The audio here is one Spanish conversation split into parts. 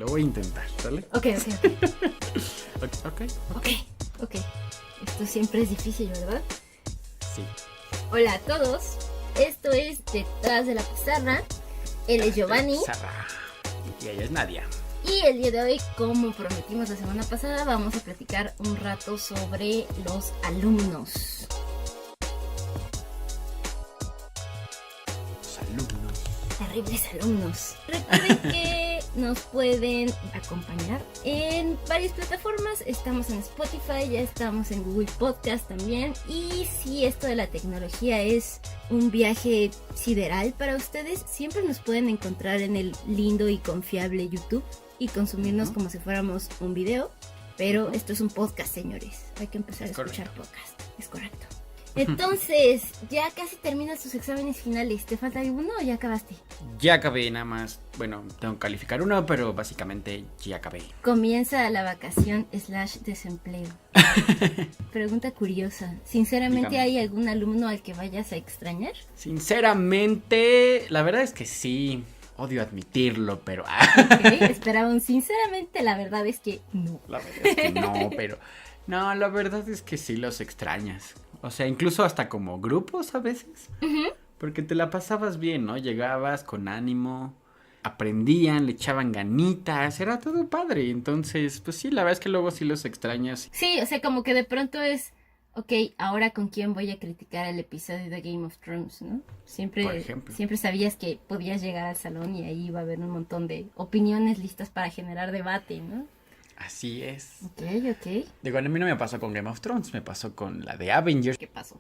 lo voy a intentar, ¿sale? Ok. Ok. Esto siempre es difícil, ¿verdad? Sí. Hola a todos. Esto es Detrás de la Pizarra. Él es Giovanni. Y ella es Nadia. Y el día de hoy, como prometimos la semana pasada, vamos a platicar un rato sobre los alumnos. Los alumnos. Terribles alumnos. Recuerden que nos pueden acompañar en varias plataformas. Estamos en Spotify, ya estamos en Google Podcast también. Y si esto de la tecnología es un viaje sideral para ustedes, siempre nos pueden encontrar en el lindo y confiable YouTube y consumirnos como si fuéramos un video. Pero esto es un podcast, señores. Hay que empezar a escuchar podcast. Es correcto. Entonces, ya casi terminan sus exámenes finales. ¿Te falta alguno o ya acabaste? Ya acabé nada más. Bueno, tengo que calificar uno, pero básicamente ya acabé. Comienza la vacación / desempleo. Pregunta curiosa. ¿Sinceramente Dígame. hay algún alumno al que vayas a extrañar? Sinceramente, la verdad es que sí. Odio admitirlo, pero... Ok, esperaba un sinceramente, la verdad es que no. La verdad es que no, pero... No, la verdad es que sí los extrañas. O sea, incluso hasta como grupos a veces. Porque te la pasabas bien, ¿no? Llegabas con ánimo, aprendían, le echaban ganitas, era todo padre. Entonces, pues sí, la verdad es que luego sí los extrañas. Sí, o sea, como que de pronto es... Ok, ahora con quién voy a criticar el episodio de Game of Thrones, ¿no? Por ejemplo. Siempre sabías que podías llegar al salón y ahí iba a haber un montón de opiniones listas para generar debate, ¿no? Así es. Ok. Digo, a mí no me pasó con Game of Thrones, me pasó con la de Avengers. ¿Qué pasó?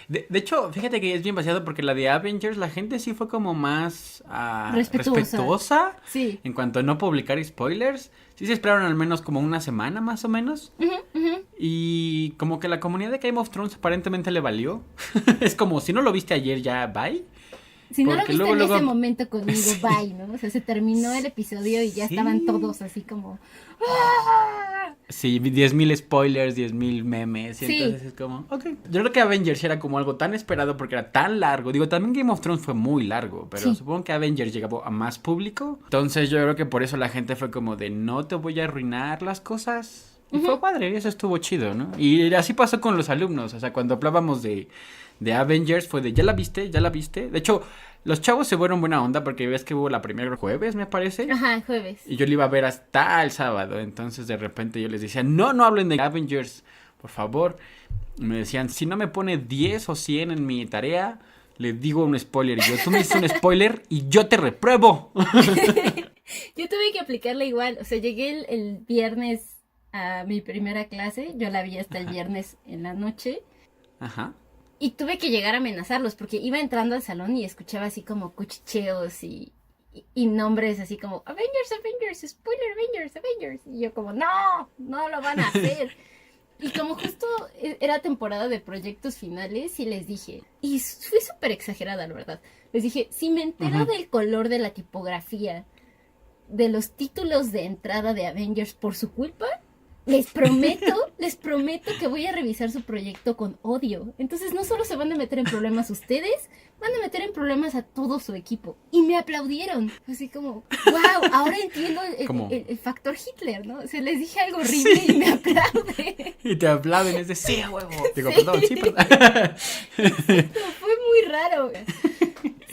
De hecho, fíjate que es bien vaciado porque la de Avengers, la gente sí fue como más respetuosa Sí. en cuanto a no publicar spoilers. Sí se esperaron al menos como una semana más o menos. Y como que la comunidad de Game of Thrones aparentemente le valió. Es como, si no lo viste ayer ya, bye. Si no lo Porque viste luego- en ese momento conmigo, Sí. bye, ¿no? O sea, se terminó el episodio y ya Sí. estaban todos así como... ¡Ah! Sí, 10,000 spoilers, 10,000 memes. Y Sí. entonces es como, ok. Yo creo que Avengers era como algo tan esperado porque era tan largo. Digo, también Game of Thrones fue muy largo, pero Sí. supongo que Avengers llegaba a más público. Entonces yo creo que por eso la gente fue como de no te voy a arruinar las cosas. Y fue padre, eso estuvo chido, ¿no? Y así pasó con los alumnos. O sea, cuando hablábamos de Avengers fue de, ¿ya la viste? ¿Ya la viste? De hecho, los chavos se fueron buena onda porque ves que hubo la primera jueves, me parece. Ajá, jueves. Y yo le iba a ver hasta el sábado. Entonces de repente yo les decía, no hablen de Avengers, por favor. Y me decían, si no me pone 10 o 100 en mi tarea, le digo un spoiler. Y yo, tú me dices un spoiler y yo te repruebo. Yo tuve que aplicarla igual. O sea, llegué el viernes a mi primera clase. Yo la vi hasta el viernes en la noche. Ajá. Y tuve que llegar a amenazarlos porque iba entrando al salón y escuchaba así como cuchicheos y nombres así como Avengers, spoiler Avengers. Y yo como, no lo van a hacer. Y como justo era temporada de proyectos finales y les dije, y fui súper exagerada la verdad, les dije, si me entero del color de la tipografía de los títulos de entrada de Avengers por su culpa, les prometo que voy a revisar su proyecto con odio. Entonces no solo se van a meter en problemas ustedes, van a meter en problemas a todo su equipo. Y me aplaudieron. Así como, wow, ahora entiendo el factor Hitler, ¿no? O sea, les dije algo horrible y me aplauden. Y te aplauden, es de, sí, a huevo. Digo, Sí. perdón, sí, perdón. Exacto, fue muy raro.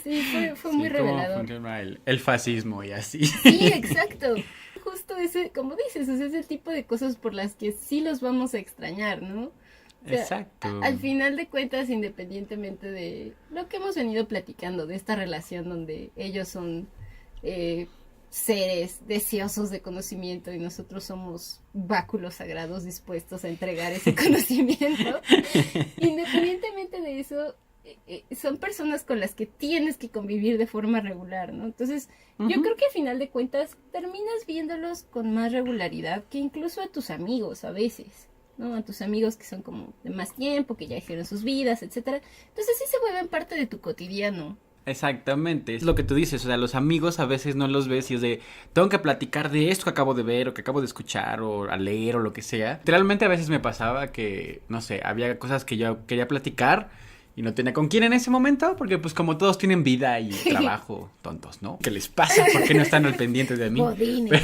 Sí, fue muy Sí, cómo revelador. funciona el fascismo y así. Sí, exacto. Justo ese, como dices, o sea, es el tipo de cosas por las que sí los vamos a extrañar, ¿no? O sea, Exacto. Al final de cuentas, independientemente de lo que hemos venido platicando, de esta relación donde ellos son seres deseosos de conocimiento y nosotros somos báculos sagrados dispuestos a entregar ese conocimiento, independientemente de eso, son personas con las que tienes que convivir de forma regular, ¿no? Entonces, yo creo que al final de cuentas terminas viéndolos con más regularidad que incluso a tus amigos a veces, ¿no? A tus amigos que son como de más tiempo, que ya hicieron sus vidas, etcétera. Entonces sí se vuelven parte de tu cotidiano. Exactamente, es lo que tú dices, o sea, los amigos a veces no los ves y es de, tengo que platicar de esto que acabo de ver o que acabo de escuchar o a leer o lo que sea. Realmente a veces me pasaba que, no sé, había cosas que yo quería platicar y no tenía con quién en ese momento, porque pues como todos tienen vida y trabajo, tontos, ¿no? ¿Qué les pasa? ¿Por qué no están al pendiente de mí? Godines.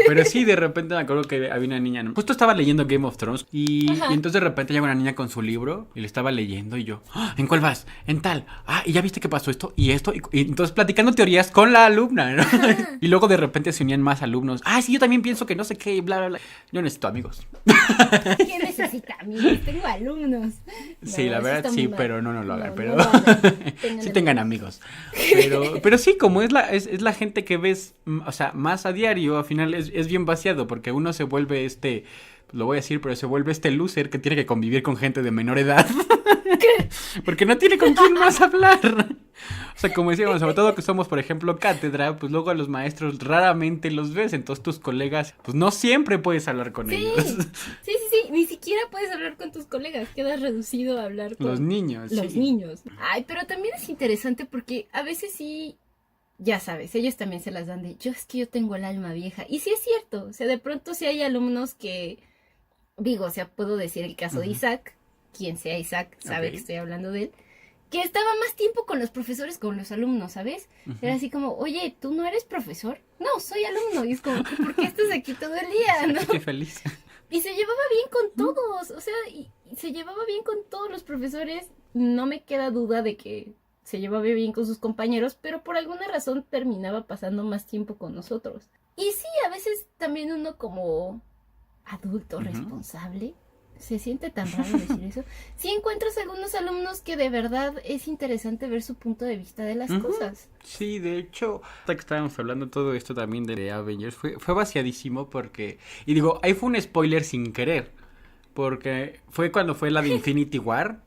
Pero sí, de repente me acuerdo que había una niña, justo estaba leyendo Game of Thrones y entonces de repente llega una niña con su libro y le estaba leyendo y yo, "Ah, ¿en cuál vas? En tal. Ah, ¿y ya viste que pasó esto y esto?" Y entonces platicando teorías con la alumna, ¿no? Y luego de repente se unían más alumnos. Ah, sí, yo también pienso que no sé qué, bla, bla, bla. Yo necesito amigos. ¿Quién necesita amigos? Tengo alumnos. Sí, No, la eso verdad está sí, muy mal. pero no lo hagan, No, pero no lo hagan. sí tengan amigos. Pero sí, como es la gente que ves, o sea, más a diario, al final es bien vaciado, porque uno se vuelve lo voy a decir, pero se vuelve loser que tiene que convivir con gente de menor edad. Porque no tiene con quién más hablar. O sea, como decíamos, sobre todo que somos, por ejemplo, cátedra, pues luego a los maestros raramente los ves, entonces tus colegas, pues no siempre puedes hablar con Sí, ellos. sí, ni siquiera puedes hablar con tus colegas, quedas reducido a hablar con Los niños, los sí. niños. Ay, pero también es interesante porque a veces sí, ya sabes, ellos también se las dan de, es que yo tengo el alma vieja. Y sí es cierto, o sea, de pronto sí hay alumnos que, digo, o sea, puedo decir el caso de Isaac, quien sea Isaac sabe que estoy hablando de él, que estaba más tiempo con los profesores, con los alumnos, ¿sabes? Era así como, oye, ¿tú no eres profesor? No, soy alumno. Y es como, ¿por qué estás aquí todo el día? ¿No? Qué feliz. Y se llevaba bien con todos, o sea, y se llevaba bien con todos los profesores. No me queda duda de que se llevaba bien con sus compañeros, pero por alguna razón terminaba pasando más tiempo con nosotros. Y sí, a veces también uno como adulto responsable, se siente tan raro decir eso, sí encuentras algunos alumnos que de verdad es interesante ver su punto de vista de las cosas. Sí, de hecho, hasta que estábamos hablando todo esto también de Avengers, fue vaciadísimo porque, y digo, ahí fue un spoiler sin querer, porque fue cuando fue la de Infinity War,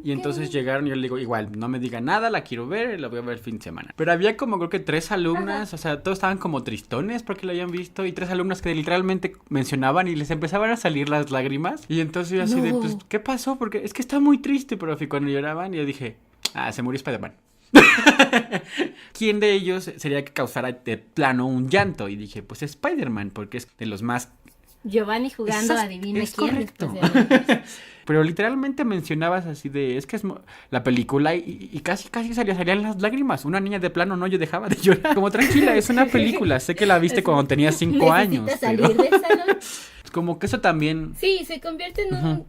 y entonces llegaron y yo le digo, igual, no me digan nada, la quiero ver, la voy a ver el fin de semana. Pero había como creo que 3 alumnas, o sea, todos estaban como tristones porque lo habían visto, y 3 alumnas que literalmente mencionaban y les empezaban a salir las lágrimas, y entonces yo así de, pues, ¿qué pasó? Porque es que está muy triste, profe, cuando lloraban, y yo dije, se murió Spider-Man. ¿Quién de ellos sería que causara de plano un llanto? Y dije, pues Spider-Man, porque es de los más... Giovanni jugando a adivina es quién correcto. después de Pero literalmente mencionabas así de, es que es la película y casi salían las lágrimas. Una niña de plano no yo dejaba de llorar. Como tranquila, es una película, sé que la viste cuando tenías 5 años. Necesitas salir del salón. Como que eso también... Sí, se convierte en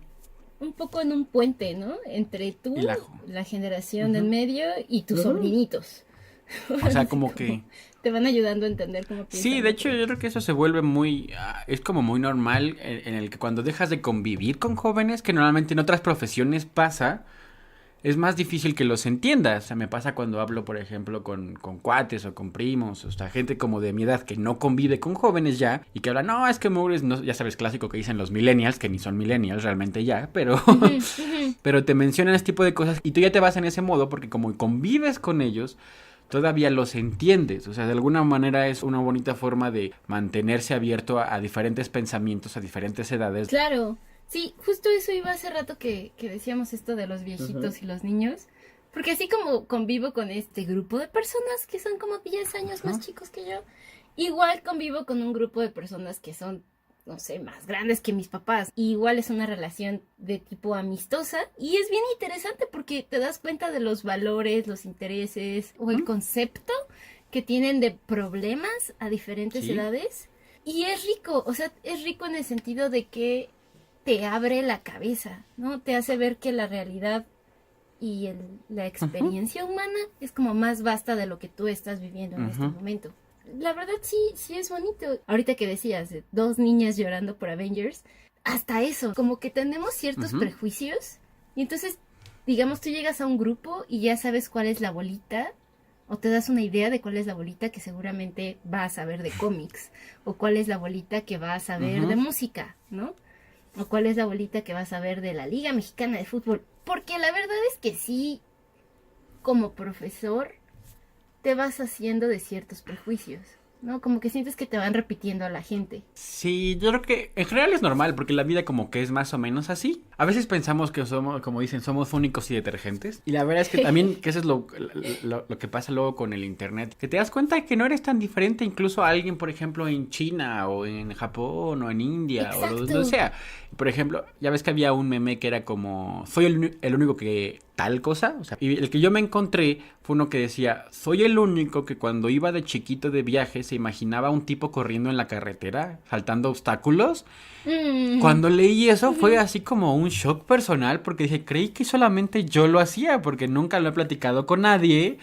un poco en un puente, ¿no? Entre tú, Y la generación de en medio y tus sobrinitos. O sea, como que... Te van ayudando a entender cómo piensan. Sí, de hecho yo creo que eso se vuelve muy, es como muy normal en el que cuando dejas de convivir con jóvenes, que normalmente en otras profesiones pasa, es más difícil que los entiendas. O sea, me pasa cuando hablo, por ejemplo, con cuates o con primos, o sea, gente como de mi edad que no convive con jóvenes ya, y que hablan, no, es que mugres, no, ya sabes, clásico que dicen los millennials, que ni son millennials realmente ya, pero, pero te mencionan este tipo de cosas y tú ya te vas en ese modo porque como convives con ellos, todavía los entiendes, o sea, de alguna manera es una bonita forma de mantenerse abierto a diferentes pensamientos, a diferentes edades. Claro, sí, justo eso iba hace rato que decíamos esto de los viejitos y los niños, porque así como convivo con este grupo de personas que son como 10 años más chicos que yo, igual convivo con un grupo de personas que son, no sé, más grandes que mis papás. Y igual es una relación de tipo amistosa y es bien interesante porque te das cuenta de los valores, los intereses o el concepto que tienen de problemas a diferentes edades. Y es rico, o sea, es rico en el sentido de que te abre la cabeza, ¿no? Te hace ver que la realidad y la experiencia humana es como más vasta de lo que tú estás viviendo en este momento. La verdad sí es bonito. Ahorita que decías, 2 niñas llorando por Avengers, hasta eso, como que tenemos ciertos prejuicios y entonces, digamos, tú llegas a un grupo y ya sabes cuál es la bolita o te das una idea de cuál es la bolita que seguramente va a saber de cómics o cuál es la bolita que va a saber de música, ¿no? O cuál es la bolita que va a saber de la Liga Mexicana de Fútbol. Porque la verdad es que sí, como profesor, te vas haciendo de ciertos prejuicios. ¿no? Como que sientes que te van repitiendo a la gente. Sí, yo creo que en general es normal porque la vida como que es más o menos así. A veces pensamos que somos, como dicen, somos únicos y detergentes. Y la verdad es que también que eso es lo que pasa luego con el internet. Que te das cuenta de que no eres tan diferente incluso a alguien, por ejemplo, en China o en Japón o en India o lo sea. Por ejemplo, ya ves que había un meme que era como, soy el único que tal cosa. O sea, y el que yo me encontré fue uno que decía, soy el único que cuando iba de chiquito de viaje se imaginaba un tipo corriendo en la carretera, saltando obstáculos. Cuando leí eso fue así como un shock personal porque dije, creí que solamente yo lo hacía porque nunca lo he platicado con nadie.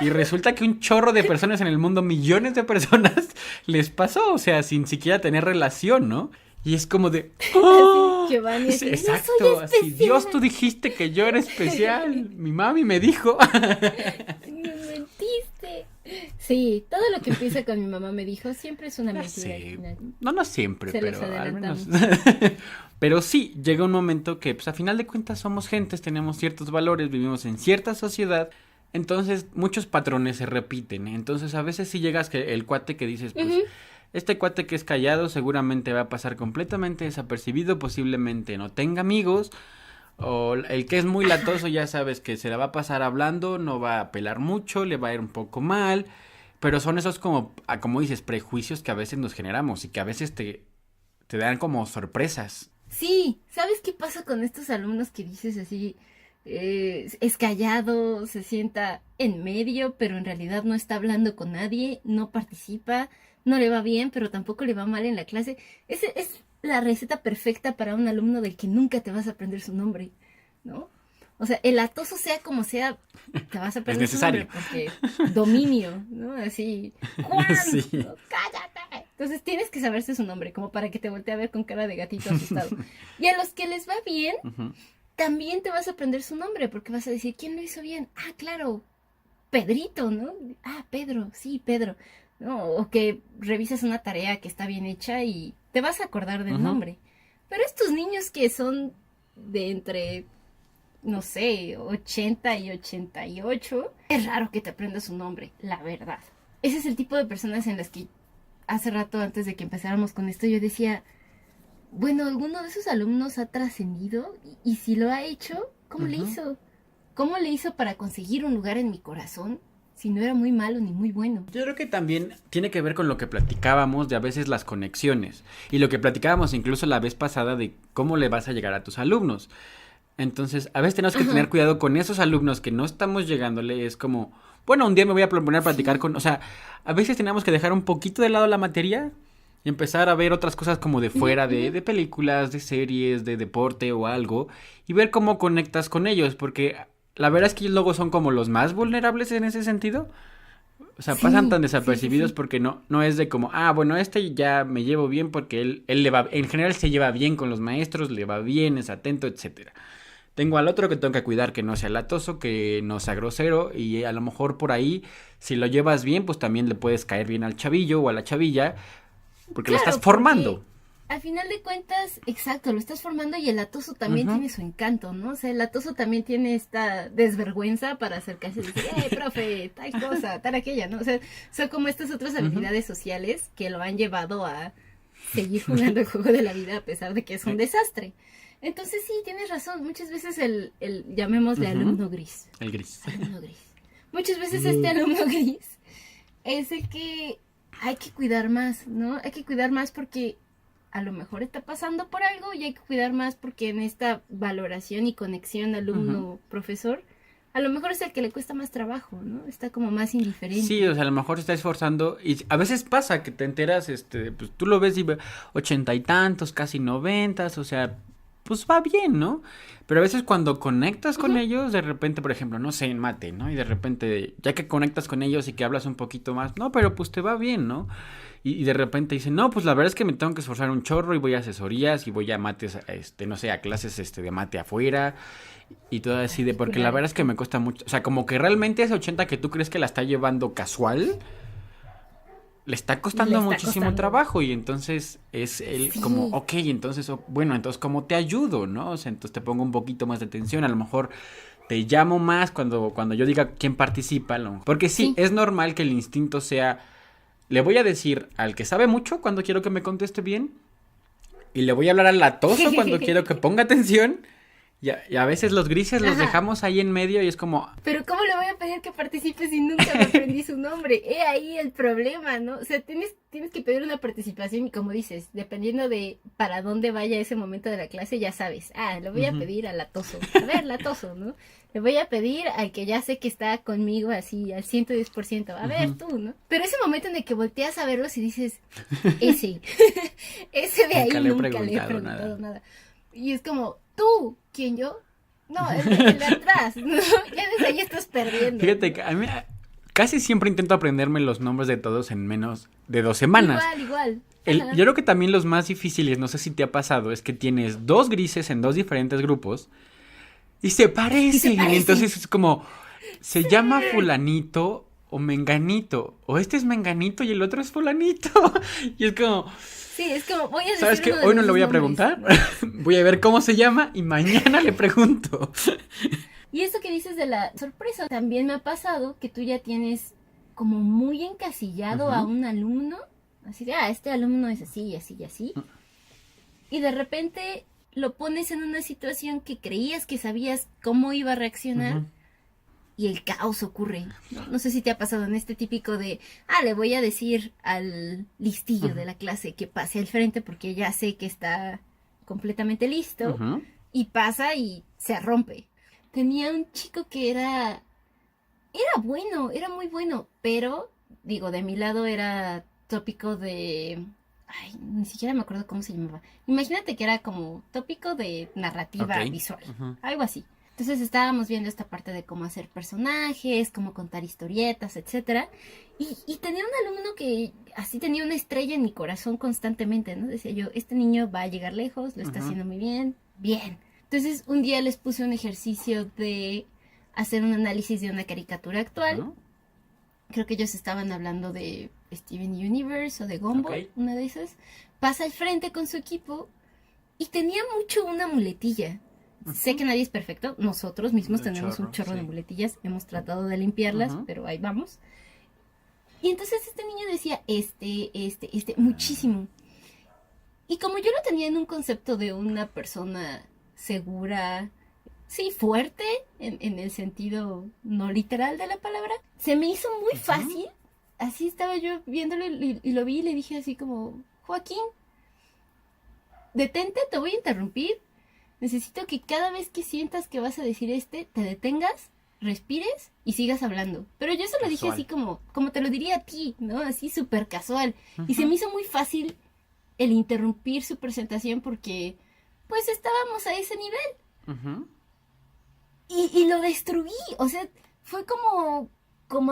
Y resulta que un chorro de personas en el mundo, millones de personas, les pasó, o sea, sin siquiera tener relación, ¿no? Y es como de... ¡Oh! Giovanni, así, Exacto, no soy así, Dios, tú dijiste que yo era especial. Mi mami me dijo. Me mentiste. Sí, todo lo que empieza con mi mamá me dijo siempre es una mentira al final. No siempre, Se los pero al menos... adelantamos. Pero sí, llega un momento que, pues, a final de cuentas somos gentes, tenemos ciertos valores, vivimos en cierta sociedad. Entonces, muchos patrones se repiten. Entonces, a veces sí llegas que el cuate que dices, pues... Este cuate que es callado seguramente va a pasar completamente desapercibido, posiblemente no tenga amigos, o el que es muy latoso ya sabes que se la va a pasar hablando, no va a pelar mucho, le va a ir un poco mal, pero son esos como dices, prejuicios que a veces nos generamos y que a veces te dan como sorpresas. Sí, ¿sabes qué pasa con estos alumnos que dices así? Es callado, se sienta en medio, pero en realidad no está hablando con nadie, no participa, no le va bien, pero tampoco le va mal en la clase. Esa es la receta perfecta para un alumno del que nunca te vas a aprender su nombre, ¿no? O sea, el latoso sea como sea, te vas a aprender su nombre porque dominio, ¿no? Así, Juan, Sí. ¿no? Cállate. Entonces tienes que saberse su nombre, como para que te voltee a ver con cara de gatito asustado. Y a los que les va bien, también te vas a aprender su nombre, porque vas a decir, ¿quién lo hizo bien? Ah, claro, Pedrito, ¿no? Ah, Pedro, sí, Pedro. ¿No? O que revisas una tarea que está bien hecha y te vas a acordar del nombre. Pero estos niños que son de entre, no sé, 80 y 88, es raro que te aprendas su nombre, la verdad. Ese es el tipo de personas en las que hace rato, antes de que empezáramos con esto, yo decía, bueno, alguno de esos alumnos ha trascendido y si lo ha hecho, ¿cómo le hizo? ¿Cómo le hizo para conseguir un lugar en mi corazón? Si no era muy malo ni muy bueno. Yo creo que también tiene que ver con lo que platicábamos de a veces las conexiones. Y lo que platicábamos incluso la vez pasada de cómo le vas a llegar a tus alumnos. Entonces, a veces tenemos que tener cuidado con esos alumnos que no estamos llegándole. Es como, bueno, un día me voy a proponer platicar con... O sea, a veces tenemos que dejar un poquito de lado la materia y empezar a ver otras cosas como de fuera, de películas, de series, de deporte o algo. Y ver cómo conectas con ellos, porque... La verdad es que ellos luego son como los más vulnerables en ese sentido. O sea, pasan tan desapercibidos porque no es de como, bueno, este ya me llevo bien porque él le va, en general se lleva bien con los maestros, le va bien, es atento, etcétera. Tengo al otro que tengo que cuidar que no sea latoso, que no sea grosero y a lo mejor por ahí, si lo llevas bien, pues también le puedes caer bien al chavillo o a la chavilla porque lo estás formando. Al final de cuentas, exacto, lo estás formando y el latoso también tiene su encanto, ¿no? O sea, el latoso también tiene esta desvergüenza para acercarse y decir, profe, tal cosa, tal aquella, ¿no? O sea, son como estas otras habilidades sociales que lo han llevado a seguir jugando el juego de la vida a pesar de que es un desastre. Entonces sí, tienes razón, muchas veces el llamémosle alumno gris. El gris. Alumno gris. Muchas veces este alumno gris es el que hay que cuidar más, ¿no? Hay que cuidar más porque... a lo mejor está pasando por algo y hay que cuidar más porque en esta valoración y conexión alumno-profesor, a lo mejor es el que le cuesta más trabajo, ¿no? Está como más indiferente. Sí, o sea, a lo mejor se está esforzando y a veces pasa que te enteras, pues tú lo ves y 80 y tantos, casi 90, o sea, pues va bien, ¿no? Pero a veces cuando conectas con ellos, de repente, por ejemplo, no sé, en mate, ¿no? Y de repente, ya que conectas con ellos y que hablas un poquito más, no, pero pues te va bien, ¿no? Y de repente dicen, no, pues la verdad es que me tengo que esforzar un chorro y voy a asesorías y voy a mates, no sé, a clases de mate afuera y todo así de, porque la verdad es que me cuesta mucho, o sea, como que realmente ese 80 que tú crees que la está llevando casual, le está costando muchísimo trabajo y entonces es él como, ok, entonces, bueno, entonces ¿cómo te ayudo, no? O sea, entonces te pongo un poquito más de atención, a lo mejor te llamo más cuando yo diga quién participa, porque sí, es normal que el instinto sea le voy a decir al que sabe mucho cuando quiero que me conteste bien. Y le voy a hablar al latoso cuando quiero que ponga atención. Y a veces los grises los dejamos ahí en medio y es como... Pero ¿cómo le voy a pedir que participe si nunca me aprendí su nombre? He ahí el problema, ¿no? O sea, tienes que pedir una participación y como dices, dependiendo de para dónde vaya ese momento de la clase, ya sabes. Le voy a pedir al latoso. A ver, latoso, ¿no? Le voy a pedir al que ya sé que está conmigo así al 110%. A ver, tú, ¿no? Pero ese momento en el que volteas a verlos y dices, ese de ahí nunca le he preguntado nada. Y es como, ¿tú? ¿Quién, yo? No, el de atrás, ¿no? Ya desde ahí estás perdiendo. Fíjate que a mí casi siempre intento aprenderme los nombres de todos en menos de 2 semanas. Igual. Yo creo que también los más difíciles, no sé si te ha pasado, es que tienes 2 grises en 2 diferentes grupos y se parecen. Entonces es como, se llama fulanito o menganito, o este es menganito y el otro es fulanito. Y es como... Sí, es como, voy a decir ¿sabes qué? Hoy no le voy a preguntar, voy a ver cómo se llama y mañana le pregunto. Y eso que dices de la sorpresa, también me ha pasado que tú ya tienes como muy encasillado a un alumno, así de, este alumno es así, y así, y así. Y de repente lo pones en una situación que creías que sabías cómo iba a reaccionar. Y el caos ocurre. No sé si te ha pasado en este típico de, le voy a decir al listillo de la clase que pase al frente porque ya sé que está completamente listo. Y pasa y se rompe. Tenía un chico que era bueno, era muy bueno, pero, digo, de mi lado era tópico de... ni siquiera me acuerdo cómo se llamaba. Imagínate que era como tópico de narrativa visual, algo así. Entonces estábamos viendo esta parte de cómo hacer personajes, cómo contar historietas, etcétera. Y tenía un alumno que así tenía una estrella en mi corazón constantemente, ¿no? Decía yo, este niño va a llegar lejos, lo está haciendo muy bien, bien. Entonces un día les puse un ejercicio de hacer un análisis de una caricatura actual. Creo que ellos estaban hablando de Steven Universe o de Gumball, una de esas. Pasa al frente con su equipo y tenía mucho una muletilla. Sé que nadie es perfecto, nosotros mismos tenemos un chorro de muletillas, hemos tratado de limpiarlas, pero ahí vamos. Y entonces este niño decía muchísimo. Y como yo lo tenía en un concepto de una persona segura, sí, fuerte, en el sentido no literal de la palabra, se me hizo muy fácil. Así estaba yo viéndolo y lo vi y le dije así como, Joaquín, detente, te voy a interrumpir. Necesito que cada vez que sientas que vas a decir te detengas, respires y sigas hablando. Pero yo se lo dije así como te lo diría a ti, ¿no? Así súper casual. Y se me hizo muy fácil el interrumpir su presentación porque, pues, estábamos a ese nivel. Y lo destruí. O sea, fue como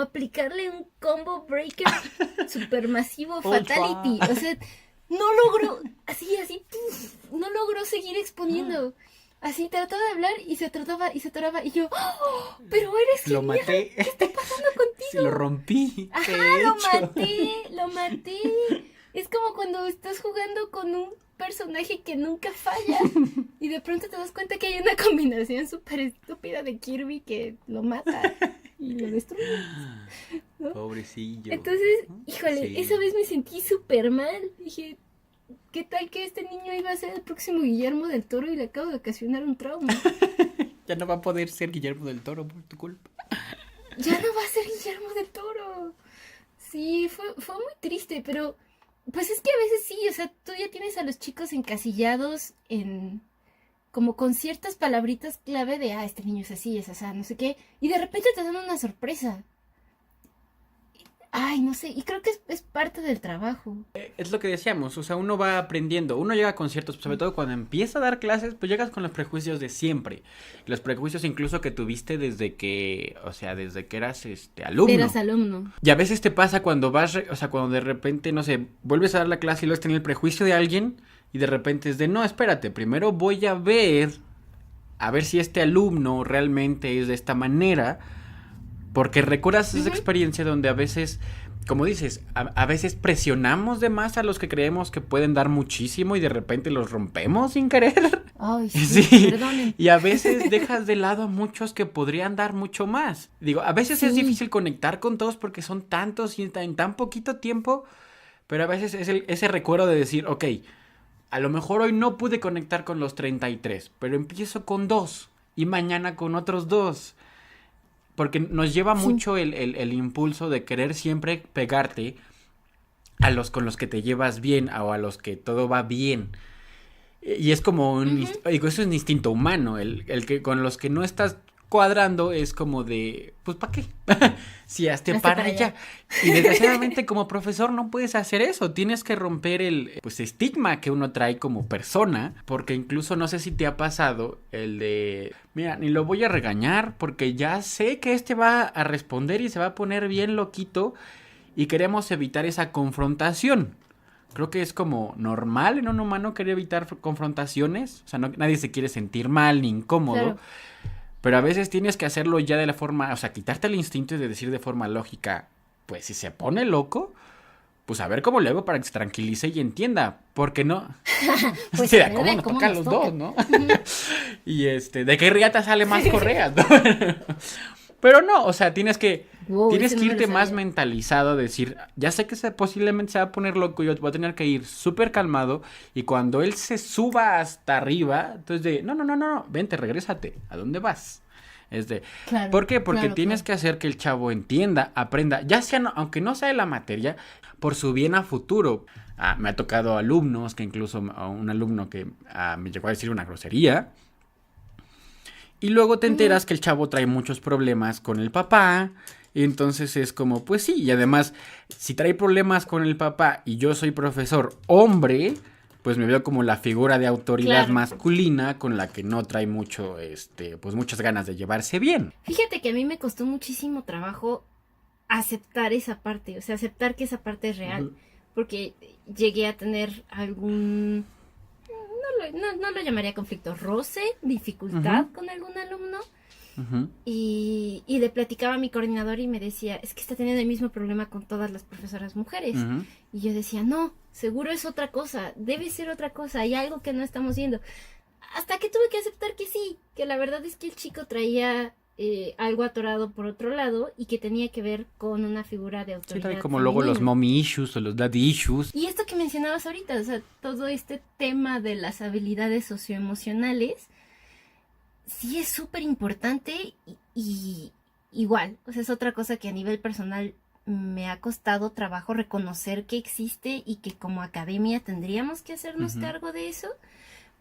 aplicarle un combo breaker supermasivo fatality. O sea... no logró, así, no logró seguir exponiendo. Así trataba de hablar y se atoraba. Y yo, pero eres genial. Lo maté. ¿Qué está pasando contigo? Sí, lo rompí. Lo maté. Es como cuando estás jugando con un personaje que nunca falla. Y de pronto te das cuenta que hay una combinación súper estúpida de Kirby que lo mata y lo destruye, ¿no? Pobrecillo. Entonces, híjole, esa vez me sentí súper mal. Dije, ¿qué tal que este niño iba a ser el próximo Guillermo del Toro y le acabo de ocasionar un trauma? Ya no va a poder ser Guillermo del Toro por tu culpa. Ya no va a ser Guillermo del Toro. Sí, fue muy triste, pero pues es que a veces sí, o sea, tú ya tienes a los chicos encasillados en... como con ciertas palabritas clave de, este niño es así, es así, no sé qué, y de repente te dan una sorpresa. No sé, y creo que es parte del trabajo. Es lo que decíamos, o sea, uno va aprendiendo, uno llega con ciertos, sobre todo cuando empieza a dar clases, pues llegas con los prejuicios de siempre. Los prejuicios incluso que tuviste desde que eras alumno. Eras alumno. Y a veces te pasa cuando cuando de repente, no sé, vuelves a dar la clase y luego tienes el prejuicio de alguien y de repente es de, no, espérate, primero voy a ver si este alumno realmente es de esta manera. Porque recuerdas esa experiencia donde a veces como dices, a veces presionamos de más a los que creemos que pueden dar muchísimo y de repente los rompemos sin querer. Ay, Sí, perdonen. y a veces dejas de lado a muchos que podrían dar mucho más. Digo, a veces es difícil conectar con todos porque son tantos y en tan poquito tiempo, pero a veces es ese recuerdo de decir, ok, a lo mejor hoy no pude conectar con los 33, pero empiezo con 2 y mañana con otros 2. Porque nos lleva mucho el impulso de querer siempre pegarte a los con los que te llevas bien o a los que todo va bien. Y es como digo, eso es un instinto humano, el que con los que no estás cuadrando es como de, pues ¿para qué? Si hazte para allá. Y desgraciadamente como profesor no puedes hacer eso, tienes que romper el pues estigma que uno trae como persona, porque incluso no sé si te ha pasado el de, mira, ni lo voy a regañar porque ya sé que va a responder y se va a poner bien loquito y queremos evitar esa confrontación. Creo que es como normal en un humano querer evitar confrontaciones. O sea, nadie se quiere sentir mal ni incómodo. Claro. Pero a veces tienes que hacerlo ya de la forma... O sea, quitarte el instinto y de decir de forma lógica... Pues si se pone loco... Pues a ver cómo le hago para que se tranquilice y entienda. Porque no... Pues sí, ¿cómo nos toca a los dos, no? Y ¿de qué riata sale más correas, no? Pero no, o sea, tienes que irte más mentalizado a decir, ya sé que posiblemente se va a poner loco, yo voy a tener que ir súper calmado y cuando él se suba hasta arriba, entonces no, vente, regrésate, ¿a dónde vas? Claro, ¿por qué? Porque tienes que hacer que el chavo entienda, aprenda, ya sea, aunque no sea de la materia, por su bien a futuro. Me ha tocado alumnos, que incluso un alumno que me llegó a decir una grosería. Y luego te enteras que el chavo trae muchos problemas con el papá. Y entonces es como, pues sí. Y además, si trae problemas con el papá y yo soy profesor hombre, pues me veo como la figura de autoridad masculina con la que no trae mucho, pues muchas ganas de llevarse bien. Fíjate que a mí me costó muchísimo trabajo aceptar esa parte. O sea, aceptar que esa parte es real. Porque llegué a tener algún... No lo llamaría conflicto, roce, dificultad con algún alumno. Y le platicaba a mi coordinador y me decía, es que está teniendo el mismo problema con todas las profesoras mujeres. Y yo decía, no, seguro es otra cosa, debe ser otra cosa, hay algo que no estamos viendo. Hasta que tuve que aceptar que sí, que la verdad es que el chico traía algo atorado por otro lado y que tenía que ver con una figura de autoridad. Sí, como luego los mommy issues o los daddy issues. Y esto que mencionabas ahorita, o sea, todo este tema de las habilidades socioemocionales, sí es súper importante y igual, o sea, es otra cosa que a nivel personal me ha costado trabajo reconocer que existe y que como academia tendríamos que hacernos cargo de eso.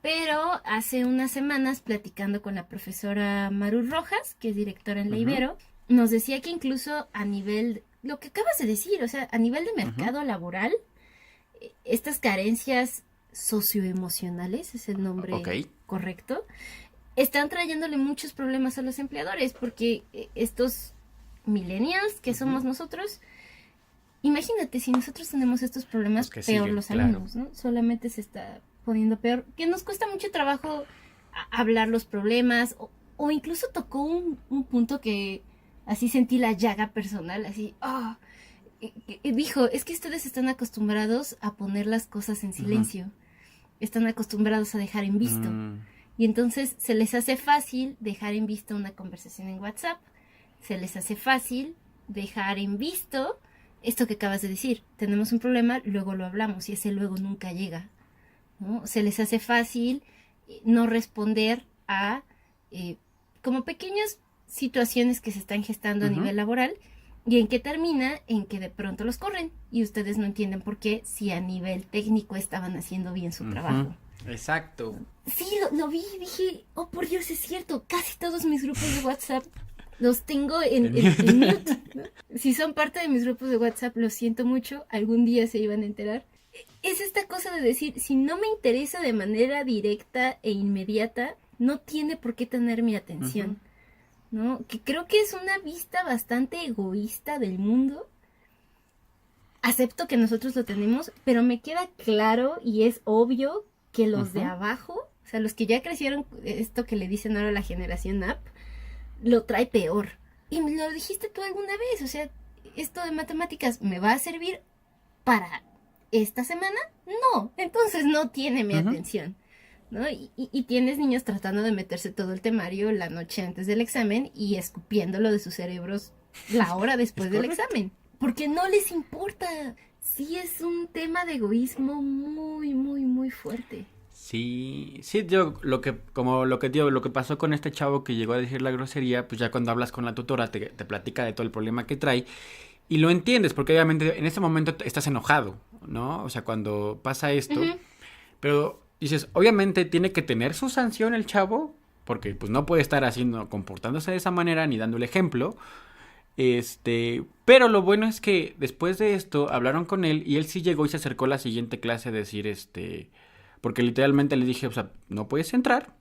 Pero hace unas semanas, platicando con la profesora Maru Rojas, que es directora en la Ibero, nos decía que incluso a nivel, lo que acabas de decir, o sea, a nivel de mercado laboral, estas carencias socioemocionales, es el nombre correcto, están trayéndole muchos problemas a los empleadores, porque estos millennials que somos nosotros, imagínate, si nosotros tenemos estos problemas, pues peor siguen, los alumnos, ¿no? Solamente se está poniendo peor, que nos cuesta mucho trabajo hablar los problemas, o incluso tocó un punto que así sentí la llaga personal, así, dijo, es que ustedes están acostumbrados a poner las cosas en silencio, están acostumbrados a dejar en visto, y entonces se les hace fácil dejar en visto una conversación en WhatsApp, se les hace fácil dejar en visto esto que acabas de decir, tenemos un problema, luego lo hablamos, y ese luego nunca llega, ¿no? Se les hace fácil no responder a como pequeñas situaciones que se están gestando a nivel laboral y en que termina en que de pronto los corren y ustedes no entienden por qué si a nivel técnico estaban haciendo bien su trabajo. Exacto. Sí, lo vi y dije, oh por Dios, es cierto, casi todos mis grupos de WhatsApp los tengo en mute, ¿no? Si son parte de mis grupos de WhatsApp, lo siento mucho, algún día se iban a enterar. Es esta cosa de decir, si no me interesa de manera directa e inmediata, no tiene por qué tener mi atención, ¿no? Que creo que es una vista bastante egoísta del mundo. Acepto que nosotros lo tenemos, pero me queda claro y es obvio que los de abajo, o sea, los que ya crecieron, esto que le dicen ahora la generación app, lo trae peor. Y me lo dijiste tú alguna vez, o sea, ¿esto de matemáticas me va a servir para esta semana? No, entonces no tiene mi atención, ¿no? Y tienes niños tratando de meterse todo el temario la noche antes del examen y escupiéndolo de sus cerebros la hora después del examen, porque no les importa. Sí, es un tema de egoísmo muy, muy, muy fuerte. Sí, sí, yo lo que, como lo que digo, lo que pasó con este chavo que llegó a decir la grosería, pues ya cuando hablas con la tutora te platica de todo el problema que trae y lo entiendes, porque obviamente en ese momento estás enojado, ¿no? O sea, cuando pasa esto, pero dices, obviamente tiene que tener su sanción el chavo, porque pues no puede estar haciendo, comportándose de esa manera ni dando el ejemplo. Pero lo bueno es que después de esto hablaron con él y él sí llegó y se acercó a la siguiente clase a decir, porque literalmente le dije, o sea, no puedes entrar,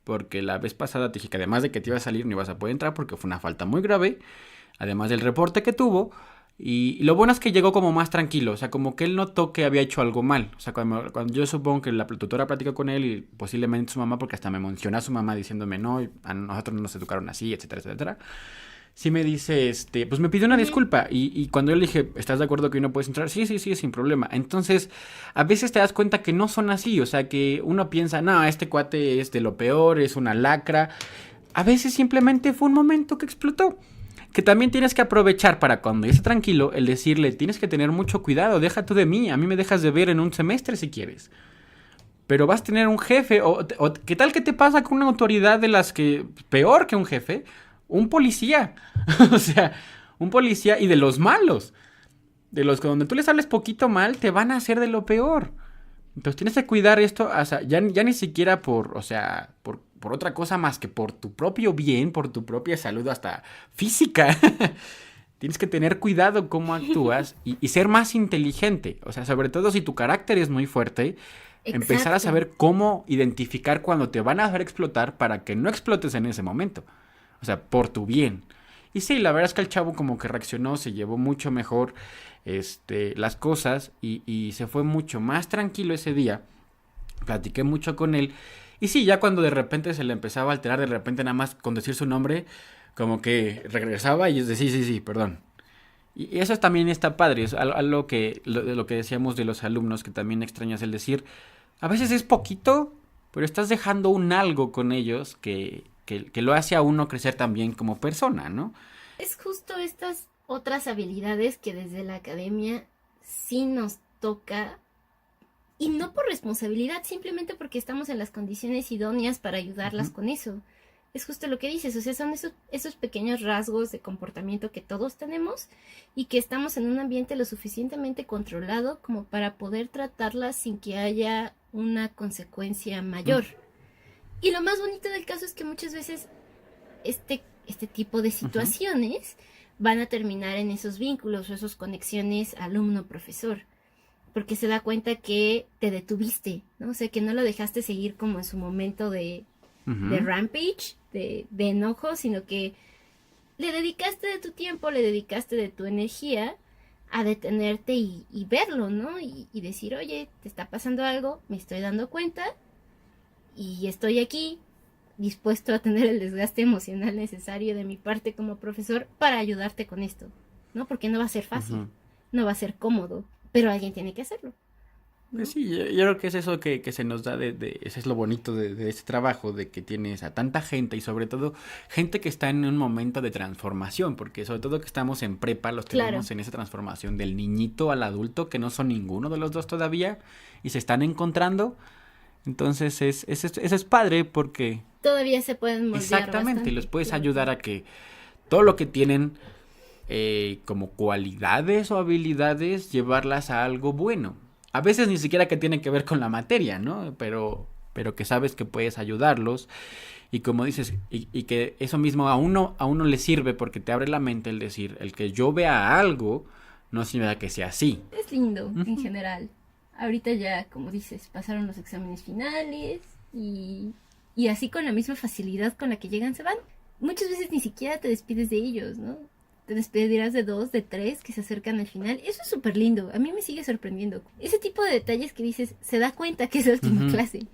porque la vez pasada te dije que además de que te iba a salir no ibas a poder entrar porque fue una falta muy grave, además del reporte que tuvo, y lo bueno es que llegó como más tranquilo, o sea, como que él notó que había hecho algo mal, o sea, cuando yo supongo que la tutora platicó con él y posiblemente su mamá, porque hasta me menciona a su mamá diciéndome, no, a nosotros no nos educaron así, etcétera, etcétera. Sí me dice, pues me pidió una disculpa y cuando yo le dije, ¿estás de acuerdo que hoy no puedes entrar? Sí, sí, sí, sin problema. Entonces, a veces te das cuenta que no son así, o sea, que uno piensa, no, este cuate es de lo peor, es una lacra. A veces simplemente fue un momento que explotó. Que también tienes que aprovechar para cuando ya esté tranquilo, el decirle, tienes que tener mucho cuidado, deja tú de mí, a mí me dejas de ver en un semestre si quieres. Pero vas a tener un jefe, o ¿qué tal que te pasa con una autoridad de las que, peor que un jefe? Un policía, o sea, un policía y de los malos, de los que donde tú les hables poquito mal, te van a hacer de lo peor. Entonces tienes que cuidar esto, o sea, ya ni siquiera por, o sea, por otra cosa más que por tu propio bien, por tu propia salud, hasta física. Tienes que tener cuidado cómo actúas y ser más inteligente, o sea, sobre todo si tu carácter es muy fuerte, empezar a saber cómo identificar cuando te van a hacer explotar para que no explotes en ese momento. O sea, por tu bien. Y sí, la verdad es que el chavo como que reaccionó, se llevó mucho mejor las cosas y se fue mucho más tranquilo ese día. Platiqué mucho con él. Y sí, ya cuando de repente se le empezaba a alterar, de repente nada más con decir su nombre, como que regresaba y es de sí, sí, sí, perdón. Y eso también está padre, es algo que, lo que decíamos de los alumnos, que también extrañas el decir, a veces es poquito, pero estás dejando un algo con ellos que lo hace a uno crecer también como persona, ¿no? Es justo estas otras habilidades que desde la academia sí nos toca, y no por responsabilidad, simplemente porque estamos en las condiciones idóneas para ayudarlas con eso. Es justo lo que dices, o sea, son esos pequeños rasgos de comportamiento que todos tenemos y que estamos en un ambiente lo suficientemente controlado como para poder tratarlas sin que haya una consecuencia mayor. Y lo más bonito del caso es que muchas veces este tipo de situaciones van a terminar en esos vínculos o esas conexiones alumno-profesor, porque se da cuenta que te detuviste, ¿no? O sea, que no lo dejaste seguir como en su momento de rampage, de enojo, sino que le dedicaste de tu tiempo, le dedicaste de tu energía a detenerte y verlo, ¿no? Y decir, oye, te está pasando algo, me estoy dando cuenta y estoy aquí dispuesto a tener el desgaste emocional necesario de mi parte como profesor para ayudarte con esto, ¿no? Porque no va a ser fácil, no va a ser cómodo, pero alguien tiene que hacerlo, ¿no? Pues sí, yo creo que es eso que se nos da ese es lo bonito de este trabajo, de que tienes a tanta gente y sobre todo gente que está en un momento de transformación, porque sobre todo que estamos en prepa, los tenemos en esa transformación del niñito al adulto, que no son ninguno de los dos todavía y se están encontrando. Entonces eso es padre porque todavía se pueden moldear exactamente, bastante, los puedes ayudar a que todo lo que tienen como cualidades o habilidades, llevarlas a algo bueno. A veces ni siquiera que tiene que ver con la materia, ¿no? Pero que sabes que puedes ayudarlos y como dices, y que eso mismo a uno le sirve porque te abre la mente el decir, el que yo vea algo no significa que sea así. Es lindo en general. Ahorita ya, como dices, pasaron los exámenes finales y así con la misma facilidad con la que llegan se van. Muchas veces ni siquiera te despides de ellos, ¿no? Te despedirás de 2, de 3 que se acercan al final. Eso es súper lindo. A mí me sigue sorprendiendo. Ese tipo de detalles que dices, se da cuenta que es la última clase.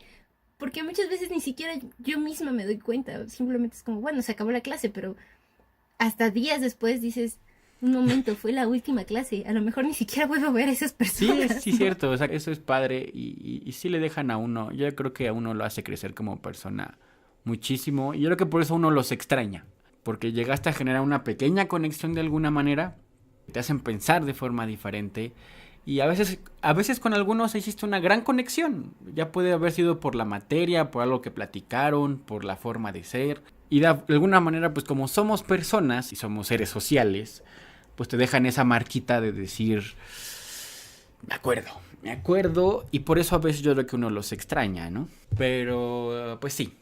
Porque muchas veces ni siquiera yo misma me doy cuenta. Simplemente es como, bueno, se acabó la clase, pero hasta días después dices, un momento, fue la última clase, a lo mejor ni siquiera vuelvo a ver a esas personas. Sí, ¿no? cierto, o sea, eso es padre y sí le dejan a uno, yo creo que a uno lo hace crecer como persona muchísimo y yo creo que por eso uno los extraña, porque llegaste a generar una pequeña conexión de alguna manera, te hacen pensar de forma diferente y a veces con algunos hiciste una gran conexión, ya puede haber sido por la materia, por algo que platicaron, por la forma de ser y de alguna manera pues como somos personas y somos seres sociales, pues te dejan esa marquita de decir, me acuerdo, y por eso a veces yo creo que uno los extraña, ¿no? Pero, pues sí,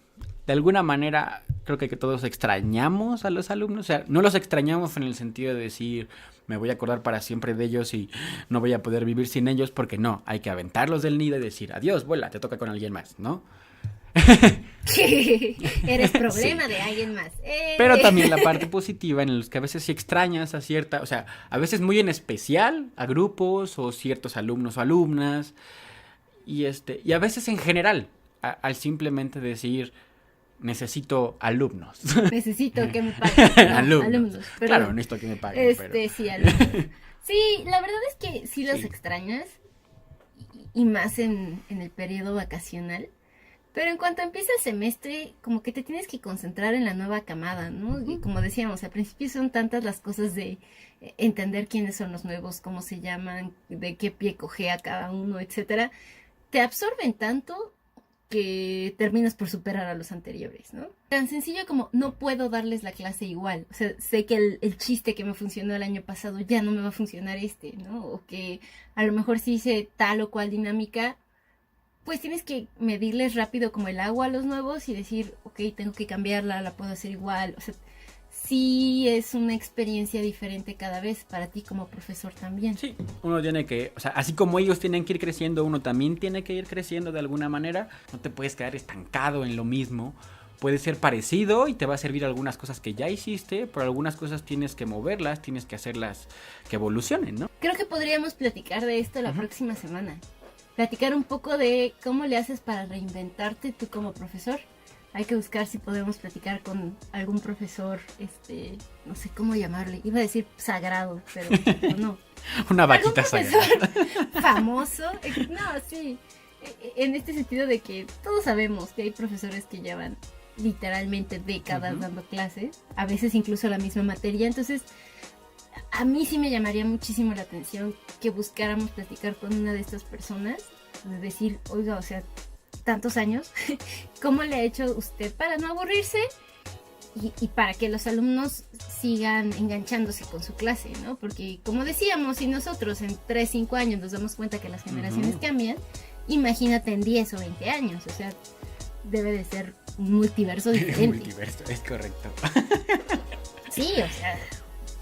de alguna manera creo que todos extrañamos a los alumnos, o sea, no los extrañamos en el sentido de decir, me voy a acordar para siempre de ellos y no voy a poder vivir sin ellos, porque no, hay que aventarlos del nido y decir, adiós, vuela, te toca con alguien más, ¿no? Eres problema de alguien más. Pero también la parte positiva en los que a veces sí extrañas a cierta, o sea, a veces muy en especial a grupos o ciertos alumnos o alumnas y a veces en general al simplemente decir necesito alumnos. Necesito que me paguen. No, alumnos. Perdón. Claro, necesito que me paguen. Pero... Sí, alumnos. Sí, la verdad es que sí los extrañas y más en el periodo vacacional. Pero en cuanto empieza el semestre, como que te tienes que concentrar en la nueva camada, ¿no? Y como decíamos, al principio son tantas las cosas de entender quiénes son los nuevos, cómo se llaman, de qué pie cojea cada uno, etcétera. Te absorben tanto que terminas por superar a los anteriores, ¿no? Tan sencillo como no puedo darles la clase igual. O sea, sé que el chiste que me funcionó el año pasado ya no me va a funcionar ¿no? O que a lo mejor si hice tal o cual dinámica, pues tienes que medirles rápido como el agua a los nuevos y decir, ok, tengo que cambiarla, la puedo hacer igual. O sea, sí es una experiencia diferente cada vez para ti como profesor también. Sí, uno tiene que, o sea, así como ellos tienen que ir creciendo, uno también tiene que ir creciendo de alguna manera. No te puedes quedar estancado en lo mismo. Puede ser parecido y te va a servir algunas cosas que ya hiciste, pero algunas cosas tienes que moverlas, tienes que hacerlas que evolucionen, ¿no? Creo que podríamos platicar de esto la próxima semana. Platicar un poco de cómo le haces para reinventarte tú como profesor. Hay que buscar si podemos platicar con algún profesor, no sé cómo llamarle. Iba a decir sagrado, pero no. Una vaquita sagrada. Famoso. No, sí. En este sentido de que todos sabemos que hay profesores que llevan literalmente décadas dando clases. A veces incluso la misma materia. Entonces, a mí sí me llamaría muchísimo la atención que buscáramos platicar con una de estas personas. De decir, oiga, o sea, tantos años, ¿cómo le ha hecho usted para no aburrirse y para que los alumnos sigan enganchándose con su clase, ¿no? Porque como decíamos, si nosotros en 3, 5 años nos damos cuenta que las generaciones cambian, imagínate en 10 o 20 años, o sea, debe de ser un multiverso diferente. Un multiverso, es correcto. Sí, o sea,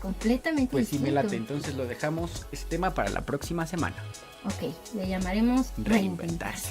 completamente pues distinto. Sí, me late, entonces lo dejamos este tema para la próxima semana. Ok, le llamaremos Reinventarse.